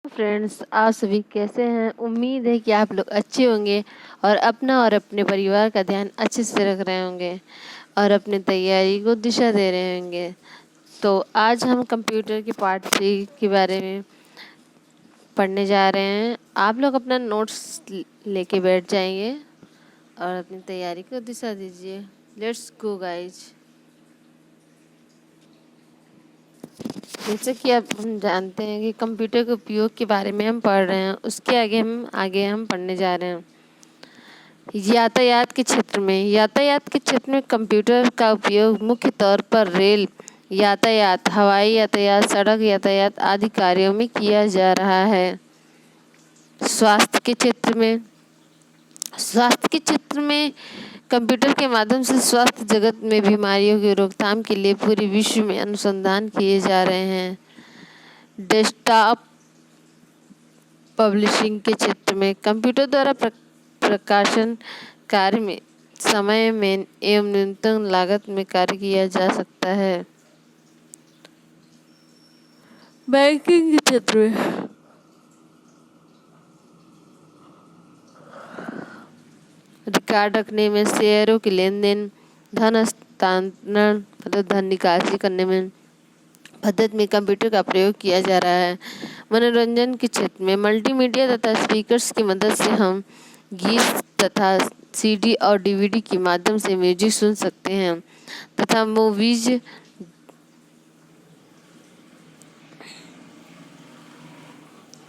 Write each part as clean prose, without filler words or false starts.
Friends, आप सभी कैसे हैं? उम्मीद है कि आप लोग अच्छे होंगे और अपना और अपने परिवार का ध्यान अच्छे से रख रहे होंगे और अपनी तैयारी को दिशा दे रहे होंगे। तो आज हम कंप्यूटर की पार्ट 3 के बारे में पढ़ने जा रहे हैं। आप लोग अपना नोट्स लेके बैठ जाएंगे और अपनी तैयारी को दिशा दीजिए। Let's go guys. जैसे कि अब हम जानते हैं कि कंप्यूटर के उपयोग के बारे में हम पढ़ रहे हैं, उसके आगे हम पढ़ने जा रहे हैं। यातायात के क्षेत्र में कंप्यूटर का उपयोग मुख्य तौर पर रेल यातायात, हवाई यातायात, सड़क यातायात आदि कार्यों में किया जा रहा है। स्वास्थ्य के क्षेत्र में कंप्यूटर के माध्यम से स्वास्थ्य जगत में बीमारियों की रोकथाम के लिए पूरे विश्व में अनुसंधान किए जा रहे हैं। डेस्कटॉप पब्लिशिंग के क्षेत्र में कंप्यूटर द्वारा प्रकाशन कार्य में समय में एवं न्यूनतम लागत में कार्य किया जा सकता है। बैंकिंग के क्षेत्र में रिकॉर्ड रखने में, शेयरों के लेन देन, धन हस्तांतरण मतलब धन निकासी करने में पद्धति में कंप्यूटर का प्रयोग किया जा रहा है। मनोरंजन के क्षेत्र में मल्टीमीडिया तथा स्पीकर्स की मदद से हम गीत तथा सीडी और डीवीडी के माध्यम से म्यूजिक सुन सकते हैं तथा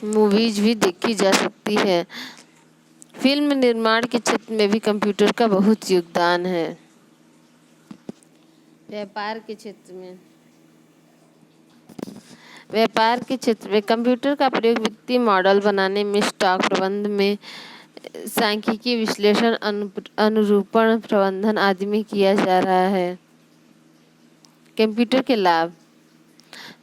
मूवीज भी देखी जा सकती है। फिल्म निर्माण के क्षेत्र में भी कंप्यूटर का बहुत योगदान है। व्यापार के क्षेत्र में कंप्यूटर का प्रयोग वित्तीय मॉडल बनाने में, स्टॉक प्रबंधन में, सांख्यिकीय विश्लेषण, अनुरूपण प्रबंधन आदि में किया जा रहा है। कंप्यूटर के लाभ।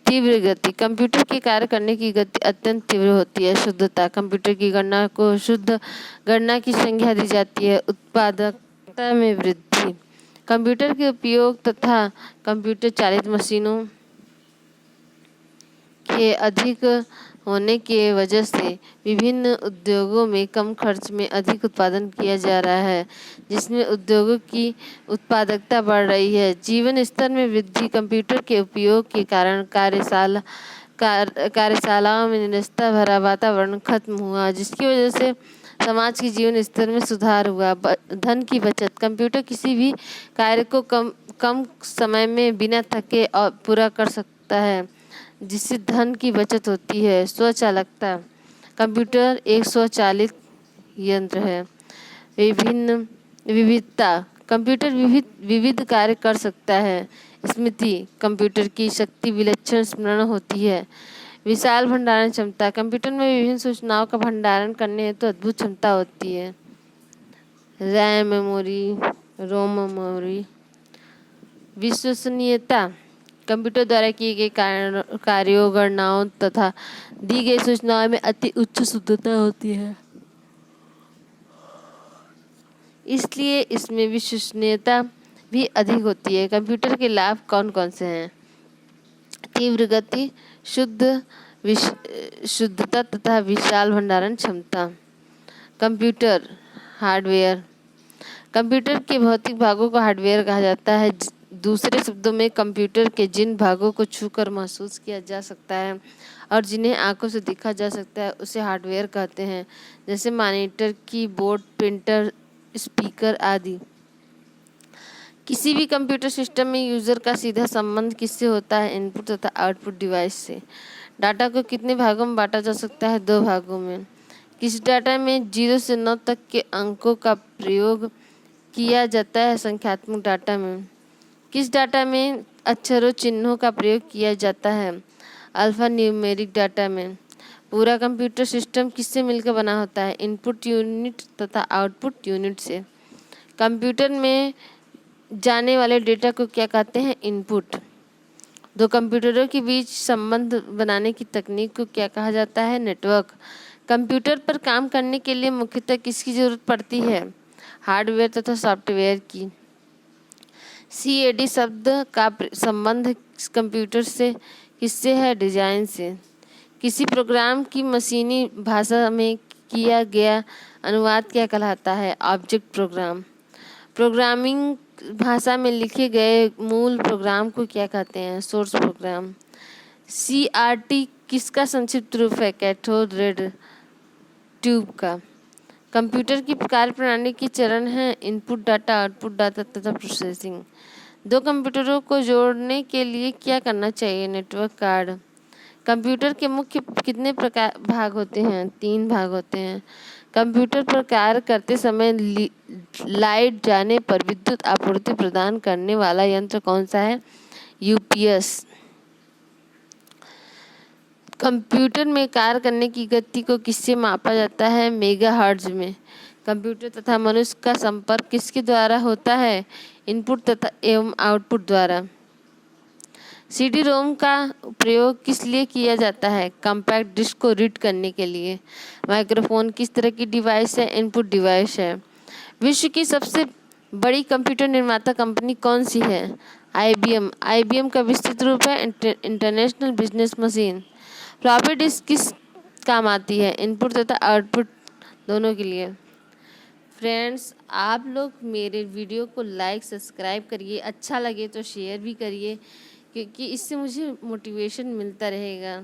तीव्र गति। कंप्यूटर के कार्य करने की गति अत्यंत तीव्र होती है। शुद्धता। कंप्यूटर की गणना को शुद्ध गणना की संख्या दी जाती है। उत्पादकता में वृद्धि। कंप्यूटर के उपयोग तथा कंप्यूटर चालित मशीनों के अधिक होने के वजह से विभिन्न उद्योगों में कम खर्च में अधिक उत्पादन किया जा रहा है, जिसमें उद्योगों की उत्पादकता बढ़ रही है। जीवन स्तर में वृद्धि। कंप्यूटर के उपयोग के कारण कार्यशालाओं में निरस्ता भरा वातावरण खत्म हुआ, जिसकी वजह से समाज के जीवन स्तर में सुधार हुआ। धन की बचत। कंप्यूटर किसी भी कार्य को कम समय में बिना थके और पूरा कर सकता है, जिससे धन की बचत होती है। स्वचालकता। कंप्यूटर एक स्वचालित यंत्र है। विविधता। कंप्यूटर विविध कार्य कर सकता है। स्मृति। कंप्यूटर की शक्ति विलक्षण स्मरण होती है। विशाल भंडारण क्षमता। कंप्यूटर में विभिन्न सूचनाओं का भंडारण करने हेतु अद्भुत क्षमता होती है। रैम मेमोरी, रोम मेमोरी। विश्वसनीयता। कंप्यूटर द्वारा किए गए कार्यों, गणनाओं तथा दी गई सूचनाओं में अति उच्च शुद्धता होती है, इसलिए इसमें विश्वसनीयता भी अधिक होती है। कंप्यूटर के लाभ कौन कौन से हैं? तीव्र गति, शुद्धता तथा विशाल भंडारण क्षमता। Computer hardware. कंप्यूटर के भौतिक भागों को हार्डवेयर कहा जाता है। दूसरे शब्दों में कंप्यूटर के जिन भागों को छूकर महसूस किया जा सकता है और जिन्हें आंखों से देखा जा सकता है उसे हार्डवेयर कहते हैं, जैसे मॉनिटर, कीबोर्ड, प्रिंटर, स्पीकर आदि। किसी भी कंप्यूटर सिस्टम में यूजर का सीधा संबंध किससे होता है? इनपुट तथा आउटपुट डिवाइस से। डाटा को कितने भागों में बांटा जा सकता है? 2 भागों में। किस डाटा में 0 से 9 तक के अंकों का प्रयोग किया जाता है? संख्यात्मक डाटा में। किस डाटा में अक्षरों चिन्हों का प्रयोग किया जाता है? अल्फा न्यूमेरिक डाटा में। पूरा कंप्यूटर सिस्टम किससे मिलकर बना होता है? इनपुट यूनिट तथा आउटपुट यूनिट से। कंप्यूटर में जाने वाले डेटा को क्या कहते हैं? इनपुट। 2 कंप्यूटरों के बीच संबंध बनाने की तकनीक को क्या कहा जाता है? नेटवर्क। कंप्यूटर पर काम करने के लिए मुख्यतः किसकी जरूरत पड़ती है? हार्डवेयर तथा सॉफ्टवेयर की। CAD शब्द का संबंध कंप्यूटर से किससे है? डिजाइन से। किसी प्रोग्राम की मशीनी भाषा में किया गया अनुवाद क्या कहलाता है? Object programme. प्रोग्रामिंग भाषा में लिखे गए मूल प्रोग्राम को क्या कहते हैं? Source program. CRT किसका संक्षिप्त रूप है? कैथोड रे ट्यूब का। कंप्यूटर की कार्यप्रणाली के चरण हैं इनपुट डाटा, आउटपुट डाटा तथा प्रोसेसिंग। दो कंप्यूटरों को जोड़ने के लिए क्या करना चाहिए? Network card. कंप्यूटर के मुख्य कितने प्रकार भाग होते हैं? 3 भाग होते हैं। कंप्यूटर पर कार्य करते समय लाइट जाने पर विद्युत आपूर्ति प्रदान करने वाला यंत्र कौन सा है? UPS। कंप्यूटर में कार्य करने की गति को किससे मापा जाता है? मेगाहर्ट्ज में। कंप्यूटर तथा मनुष्य का संपर्क किसके द्वारा होता है? इनपुट तथा एवं आउटपुट द्वारा। CD-ROM का प्रयोग किस लिए किया जाता है? कॉम्पैक्ट डिस्क को रीड करने के लिए। माइक्रोफोन किस तरह की डिवाइस है? इनपुट डिवाइस है। विश्व की सबसे बड़ी कंप्यूटर निर्माता कंपनी कौन सी है? IBM। IBM का विस्तृत रूप है international business machine. Floppy disk किस काम आती है? इनपुट तथा आउटपुट दोनों के लिए। फ्रेंड्स, आप लोग मेरे वीडियो को लाइक सब्सक्राइब करिए, अच्छा लगे तो शेयर भी करिए, क्योंकि इससे मुझे मोटिवेशन मिलता रहेगा।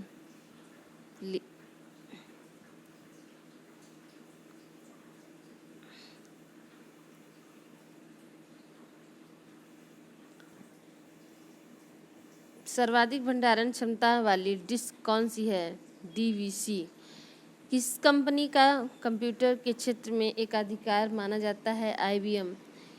सर्वाधिक भंडारण क्षमता वाली डिस्क कौन सी है? DVC। किस कंपनी का कंप्यूटर के क्षेत्र में एकाधिकार माना जाता है? IBM।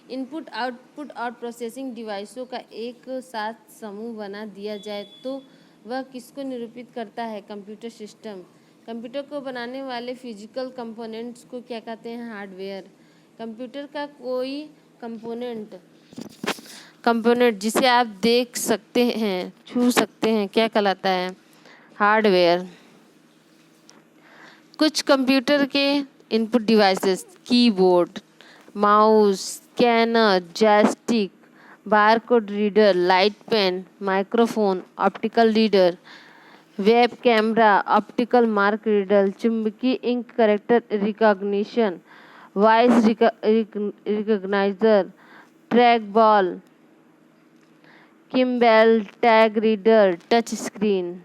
इनपुट आउटपुट और प्रोसेसिंग डिवाइसों का एक साथ समूह बना दिया जाए तो वह किसको निरूपित करता है? Computer system. कंप्यूटर को बनाने वाले फिजिकल कंपोनेंट्स को क्या कहते हैं? हार्डवेयर। कंप्यूटर का कोई कंपोनेंट जिसे आप देख सकते हैं, छू सकते हैं, क्या कहलाता है? हार्डवेयर। कुछ कंप्यूटर के input devices keyboard, mouse, scanner, joystick, barcode reader, light pen, microphone, optical reader, web camera, optical mark reader, चुंबकीय ink character recognition, voice recogniser, track ball, किम्बेल, टैग रीडर, टच स्क्रीन।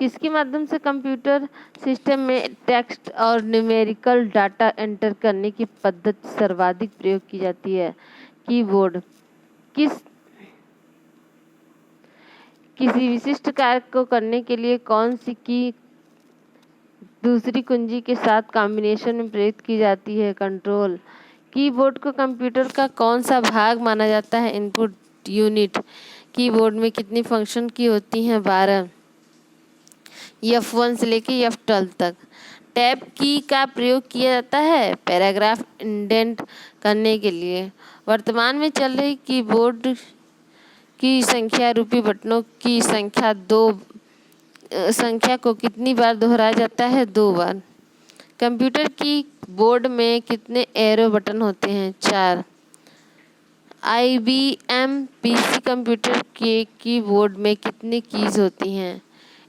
किसके माध्यम से computer system में text और numerical data enter करने की पद्धति सर्वाधिक प्रयोग की जाती है? कीबोर्ड। किसी विशिष्ट कार्य को करने के लिए कौन सी की दूसरी कुंजी के साथ कॉम्बिनेशन में प्रयुक्त की जाती है? कंट्रोल। कीबोर्ड को कंप्यूटर का कौन सा भाग माना जाता है? Input unit. कीबोर्ड में कितनी फंक्शन की होती हैं? 12। F1 से लेके F12 तक। टैब की का प्रयोग किया जाता है पैराग्राफ इंडेंट करने के लिए। वर्तमान में चल रही कीबोर्ड की संख्या रूपी बटनों की संख्या को कितनी बार दोहराया जाता है? 2 बार। कंप्यूटर की बोर्ड में कितने एरो बटन होते हैं? 4। IBM PC कंप्यूटर के कीबोर्ड में कितनी कीज होती हैं?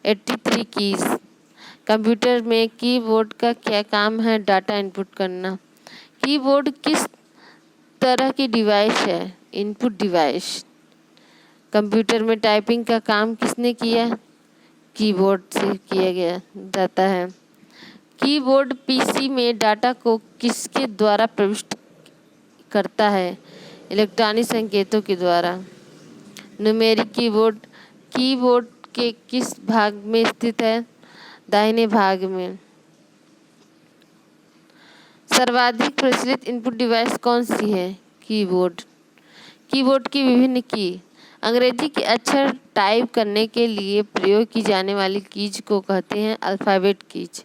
83 कीज। कंप्यूटर में कीबोर्ड का क्या काम है? डाटा इनपुट करना। कीबोर्ड किस तरह की डिवाइस है? Input device. कंप्यूटर में टाइपिंग का काम किसने किया? कीबोर्ड से किया गया जाता है। कीबोर्ड PC में डाटा को किसके द्वारा प्रविष्ट करता है? इलेक्ट्रॉनिक संकेतों के द्वारा। न्यूमेरिक कीबोर्ड कीबोर्ड के किस भाग में स्थित है? दाहिने भाग में। सर्वाधिक प्रचलित इनपुट डिवाइस कौन सी है? कीबोर्ड। कीबोर्ड की विभिन्न की। अंग्रेजी के अक्षर टाइप करने के लिए प्रयोग की जाने वाली कीज को कहते हैं अल्फ़ाबेट कीज।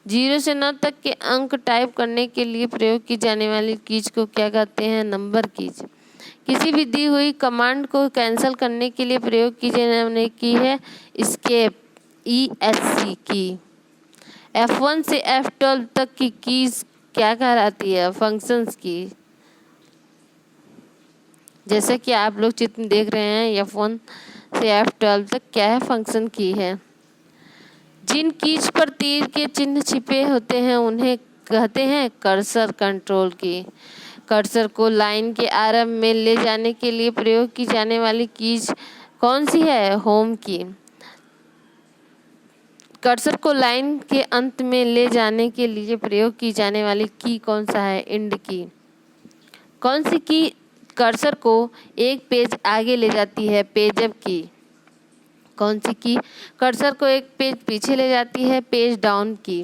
0 से 9 तक के अंक टाइप करने के लिए प्रयोग की जाने वाली कीज को क्या कहते हैं? Number keys. किसी भी दी हुई कमांड को कैंसिल करने के लिए प्रयोग की जाने की है एस्केप ESC की। F1 से F12 तक की कीज क्या कहलाती है? फंक्शंस की। जैसे कि आप लोग चित्र देख रहे हैं, F1 से F12 तक क्या है? फंक्शन की है। जिन कीज पर तीर के चिन्ह छिपे होते हैं उन्हें कहते हैं कर्सर कंट्रोल की। कर्सर को लाइन के आरंभ में ले जाने के लिए प्रयोग की जाने वाली कीज कौन सी है? होम की। कर्सर को लाइन के अंत में ले जाने के लिए प्रयोग की जाने वाली की कौन सा है? इंड की। कौन सी की कर्सर को एक पेज आगे ले जाती है? पेज अप की। कौन सी की कर्सर को एक पेज पीछे ले जाती है? पेज डाउन की।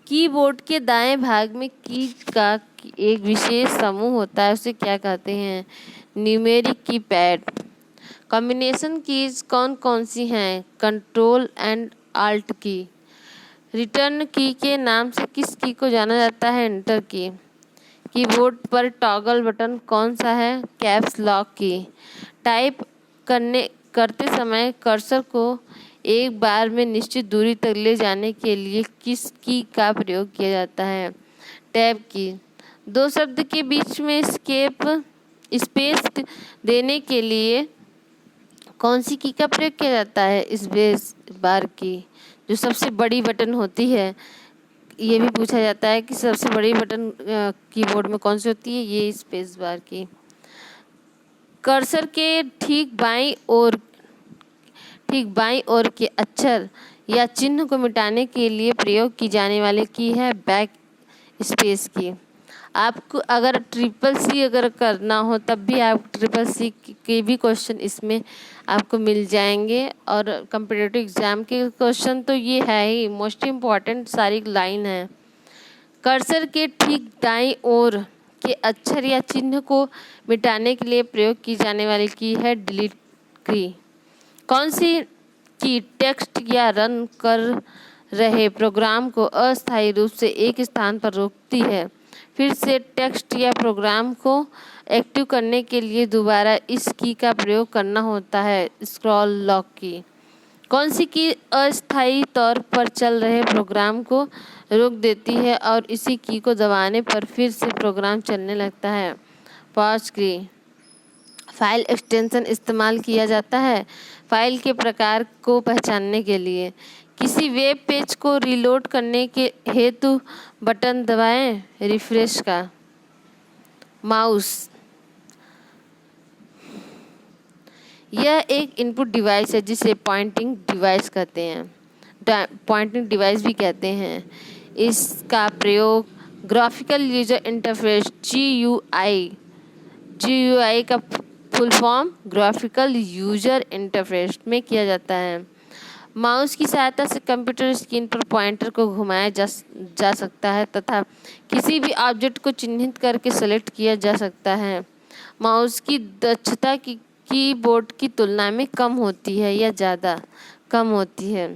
कीबोर्ड के दाएं भाग में की का एक विशेष समूह होता है, उसे क्या कहते हैं? Numeric keypad. कॉम्बिनेशन कीज कौन कौन सी हैं? कंट्रोल एंड आल्ट की। रिटर्न की के नाम से किस की को जाना जाता है? एंटर की। कीबोर्ड पर टॉगल बटन कौन सा है? कैप्स लॉक की। टाइप करते समय कर्सर को एक बार में निश्चित दूरी तक ले जाने के लिए किस की का प्रयोग किया जाता है? टैब की। दो शब्द के बीच में स्पेस देने के लिए कौन सी की का प्रयोग किया जाता है? स्पेस बार की। जो सबसे बड़ी बटन होती है, ये भी पूछा जाता है कि सबसे बड़ी बटन कीबोर्ड में कौन सी होती है? ये स्पेस बार की। कर्सर के ठीक बाईं ओर के अक्षर या चिन्ह को मिटाने के लिए प्रयोग की जाने वाली की है बैक स्पेस की। आपको अगर ट्रिपल सी अगर करना हो तब भी आप ट्रिपल सी के भी क्वेश्चन इसमें आपको मिल जाएंगे। और कॉम्पिटिटिव एग्जाम के क्वेश्चन तो ये है ही मोस्ट इम्पॉर्टेंट, सारी लाइन है। कर्सर के ठीक दाईं ओर के अक्षर या चिन्ह को मिटाने के लिए प्रयोग की जाने वाली की है डिलीट की। कौन सी की टेक्स्ट या रन कर रहे प्रोग्राम को अस्थायी रूप से एक स्थान पर रोकती है? फिर से टेक्स्ट या प्रोग्राम को एक्टिव करने के लिए दोबारा इस की का प्रयोग करना होता है? स्क्रॉल लॉक की। कौन सी की अस्थायी तौर पर चल रहे प्रोग्राम को रोक देती है और इसी की को दबाने पर फिर से प्रोग्राम चलने लगता है? पॉज की। फाइल एक्सटेंशन इस्तेमाल किया जाता है फाइल के प्रकार को पहचानने के लिए। किसी वेब पेज को रीलोड करने के हेतु बटन दबाएं। रिफ्रेश का। माउस यह एक इनपुट डिवाइस है जिसे पॉइंटिंग डिवाइस कहते हैं, पॉइंटिंग डिवाइस भी कहते हैं। इसका प्रयोग ग्राफिकल यूजर इंटरफेस GUI का full form graphical user interface में किया जाता है। माउस की सहायता से कंप्यूटर स्क्रीन पर पॉइंटर को घुमाया जा सकता है तथा किसी भी ऑब्जेक्ट को चिन्हित करके सेलेक्ट किया जा सकता है। माउस की दक्षता कीबोर्ड की तुलना में कम होती है या ज़्यादा कम होती है।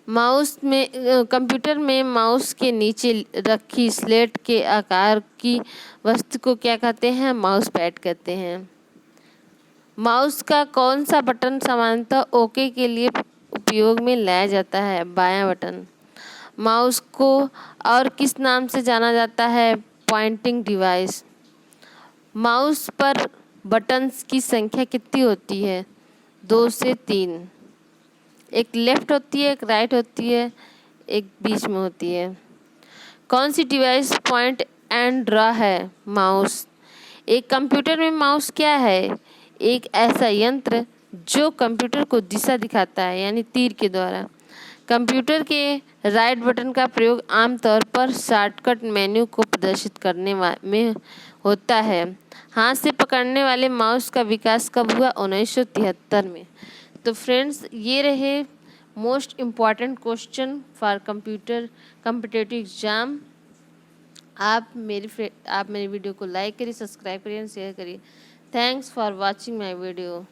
कंप्यूटर में माउस के नीचे रखी स्लेट के आकार की वस्तु को क्या कहते हैं? माउस पैड कहते हैं। माउस का कौन सा बटन सामान्यतः ओके के लिए उपयोग में लाया जाता है? बायां बटन। माउस को और किस नाम से जाना जाता है? Pointing device. माउस पर बटन्स की संख्या कितनी होती है? 2 से 3। एक लेफ्ट होती है, एक राइट होती है, एक बीच में होती है। कौन सी डिवाइस पॉइंट एंड ड्रॉ है? माउस। एक कंप्यूटर में माउस क्या है? एक ऐसा यंत्र जो कंप्यूटर को दिशा दिखाता है, यानी तीर के द्वारा। कंप्यूटर के राइट बटन का प्रयोग आमतौर पर शॉर्टकट मेन्यू को प्रदर्शित करने में होता है। हाथ से पकड़ने वाले माउस का विकास कब हुआ? 1973 में। तो फ्रेंड्स, ये रहे most important question for competitive exam. आप मेरी वीडियो को लाइक करिए, सब्सक्राइब करिए और शेयर करिए। Thanks for watching my video.